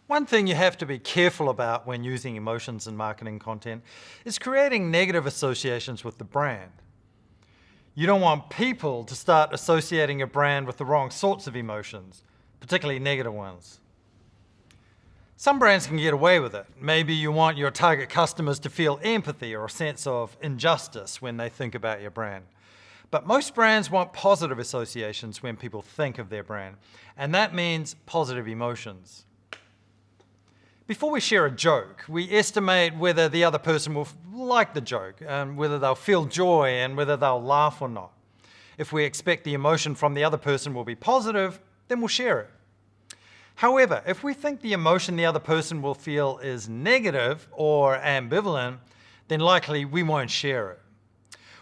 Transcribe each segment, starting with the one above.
One thing you have to be careful about when using emotions in marketing content is creating negative associations with the brand. You don't want people to start associating a brand with the wrong sorts of emotions, particularly negative ones. Some brands can get away with it. Maybe you want your target customers to feel empathy or a sense of injustice when they think about your brand. But most brands want positive associations when people think of their brand, and that means positive emotions. Before we share a joke, we estimate whether the other person will like the joke, and whether they'll feel joy and whether they'll laugh or not. If we expect the emotion from the other person will be positive, then we'll share it. However, if we think the emotion the other person will feel is negative or ambivalent, then likely we won't share it.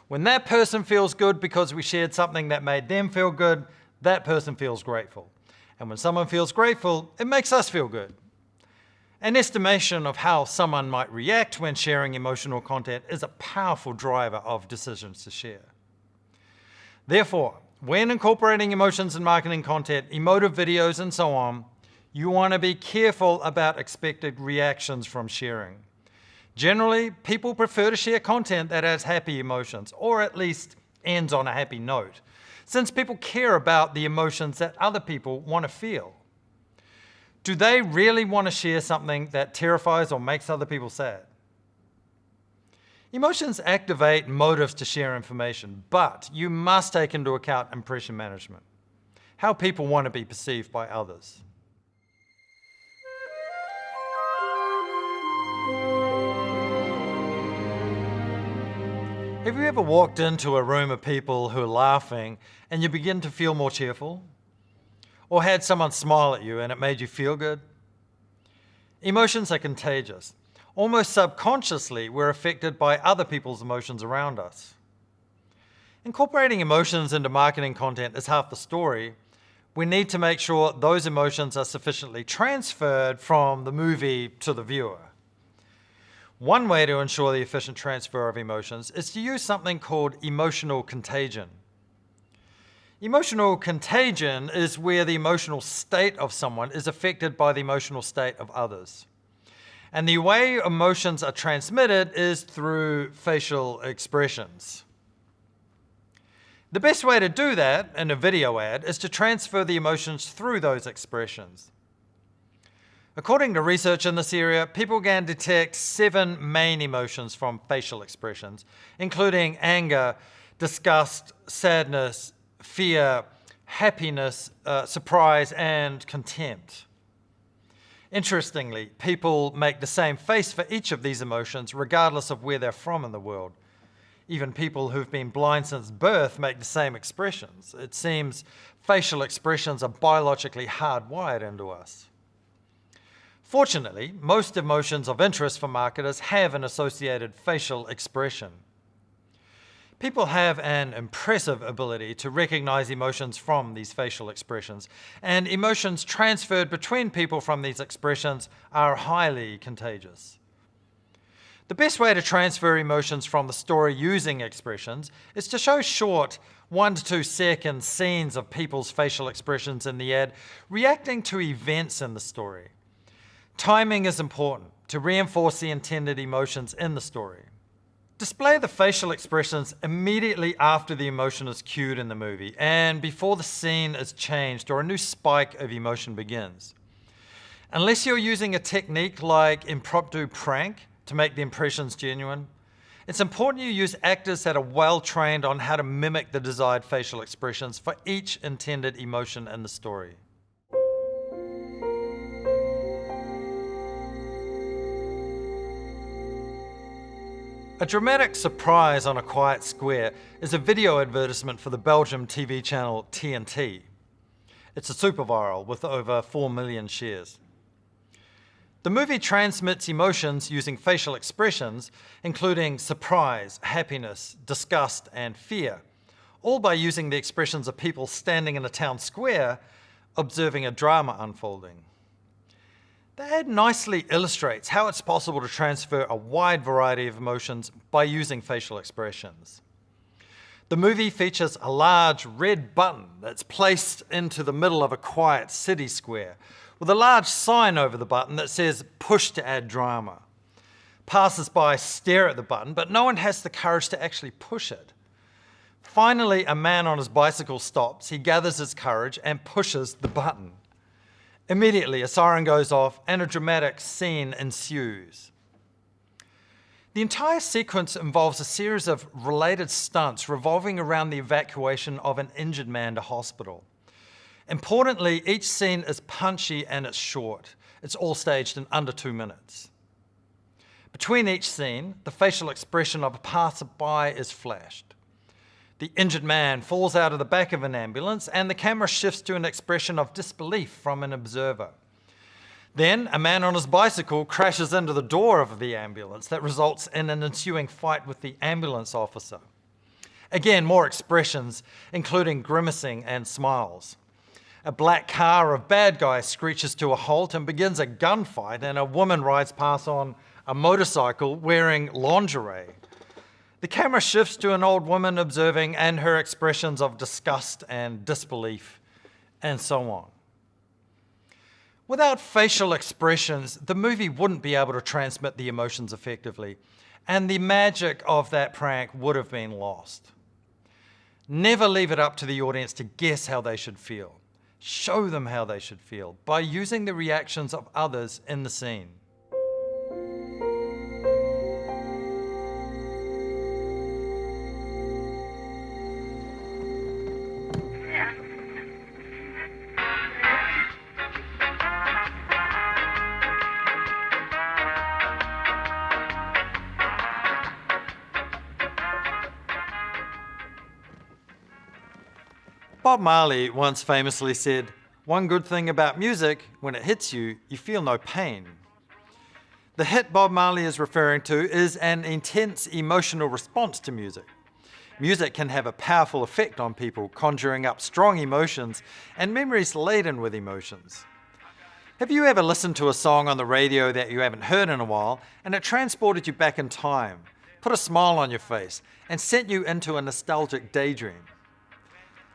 When that person feels good because we shared something that made them feel good, that person feels grateful. And when someone feels grateful, it makes us feel good. An estimation of how someone might react when sharing emotional content is a powerful driver of decisions to share. Therefore, when incorporating emotions in marketing content, emotive videos, and so on, you want to be careful about expected reactions from sharing. Generally, people prefer to share content that has happy emotions, or at least ends on a happy note, since people care about the emotions that other people want to feel. Do they really want to share something that terrifies or makes other people sad? Emotions activate motives to share information, but you must take into account impression management, how people want to be perceived by others. Have you ever walked into a room of people who are laughing and you begin to feel more cheerful? Or had someone smile at you and it made you feel good? Emotions are contagious. Almost subconsciously, we're affected by other people's emotions around us. Incorporating emotions into marketing content is half the story. We need to make sure those emotions are sufficiently transferred from the movie to the viewer. One way to ensure the efficient transfer of emotions is to use something called emotional contagion. Emotional contagion is where the emotional state of someone is affected by the emotional state of others. And the way emotions are transmitted is through facial expressions. The best way to do that in a video ad is to transfer the emotions through those expressions. According to research in this area, people can detect 7 main emotions from facial expressions, including anger, disgust, sadness, fear, happiness, surprise, and contempt. Interestingly, people make the same face for each of these emotions regardless of where they're from in the world. Even people who've been blind since birth make the same expressions. It seems facial expressions are biologically hardwired into us. Fortunately, most emotions of interest for marketers have an associated facial expression. People have an impressive ability to recognize emotions from these facial expressions, and emotions transferred between people from these expressions are highly contagious. The best way to transfer emotions from the story using expressions is to show short 1 to 2 second scenes of people's facial expressions in the ad reacting to events in the story. Timing is important to reinforce the intended emotions in the story. Display the facial expressions immediately after the emotion is cued in the movie and before the scene is changed or a new spike of emotion begins. Unless you're using a technique like impromptu prank to make the impressions genuine, it's important you use actors that are well trained on how to mimic the desired facial expressions for each intended emotion in the story. A dramatic surprise on a quiet square is a video advertisement for the Belgium TV channel TNT. It's a super viral with over 4 million shares. The movie transmits emotions using facial expressions, including surprise, happiness, disgust, and fear, all by using the expressions of people standing in a town square observing a drama unfolding. The ad nicely illustrates how it's possible to transfer a wide variety of emotions by using facial expressions. The movie features a large red button that's placed into the middle of a quiet city square with a large sign over the button that says "Push to add drama." Passers-by stare at the button, but no one has the courage to actually push it. Finally, a man on his bicycle stops. He gathers his courage and pushes the button. Immediately, a siren goes off and a dramatic scene ensues. The entire sequence involves a series of related stunts revolving around the evacuation of an injured man to hospital. Importantly, each scene is punchy and it's short. It's all staged in under 2 minutes. Between each scene, the facial expression of a passerby is flashed. The injured man falls out of the back of an ambulance and the camera shifts to an expression of disbelief from an observer. Then, a man on his bicycle crashes into the door of the ambulance that results in an ensuing fight with the ambulance officer. Again, more expressions, including grimacing and smiles. A black car of bad guys screeches to a halt and begins a gunfight, and a woman rides past on a motorcycle wearing lingerie. The camera shifts to an old woman observing and her expressions of disgust and disbelief, and so on. Without facial expressions, the movie wouldn't be able to transmit the emotions effectively, and the magic of that prank would have been lost. Never leave it up to the audience to guess how they should feel. Show them how they should feel by using the reactions of others in the scene. Bob Marley once famously said, "One good thing about music, when it hits you, you feel no pain." The hit Bob Marley is referring to is an intense emotional response to music. Music can have a powerful effect on people, conjuring up strong emotions and memories laden with emotions. Have you ever listened to a song on the radio that you haven't heard in a while and it transported you back in time, put a smile on your face, and sent you into a nostalgic daydream?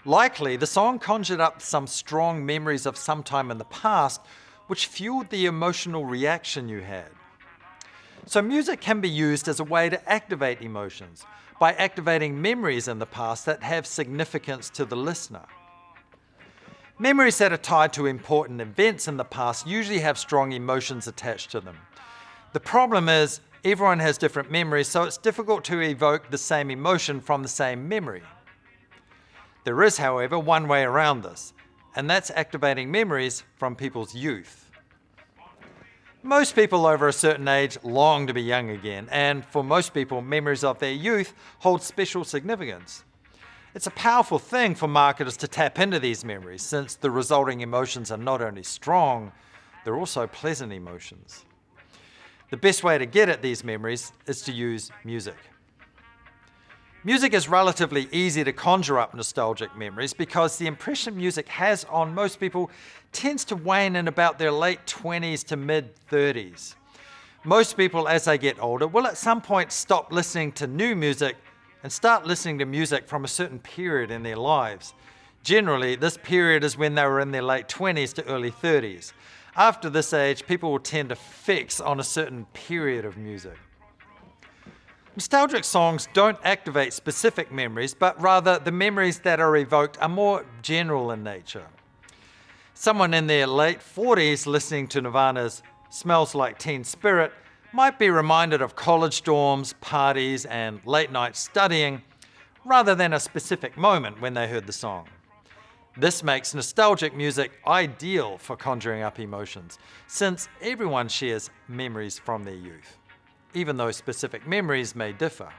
Likely, the song conjured up some strong memories of some time in the past, which fueled the emotional reaction you had. So music can be used as a way to activate emotions by activating memories in the past that have significance to the listener. Memories that are tied to important events in the past usually have strong emotions attached to them. The problem is, everyone has different memories, so it's difficult to evoke the same emotion from the same memory. There is, however, one way around this, and that's activating memories from people's youth. Most people over a certain age long to be young again, and for most people, memories of their youth hold special significance. It's a powerful thing for marketers to tap into these memories, since the resulting emotions are not only strong, they're also pleasant emotions. The best way to get at these memories is to use music. Music is relatively easy to conjure up nostalgic memories because the impression music has on most people tends to wane in about their late 20s to mid-30s. Most people, as they get older, will at some point stop listening to new music and start listening to music from a certain period in their lives. Generally, this period is when they were in their late 20s to early 30s. After this age, people will tend to fix on a certain period of music. Nostalgic songs don't activate specific memories, but rather the memories that are evoked are more general in nature. Someone in their late 40s listening to Nirvana's "Smells Like Teen Spirit" might be reminded of college dorms, parties, and late night studying, rather than a specific moment when they heard the song. This makes nostalgic music ideal for conjuring up emotions, since everyone shares memories from their youth, even though specific memories may differ.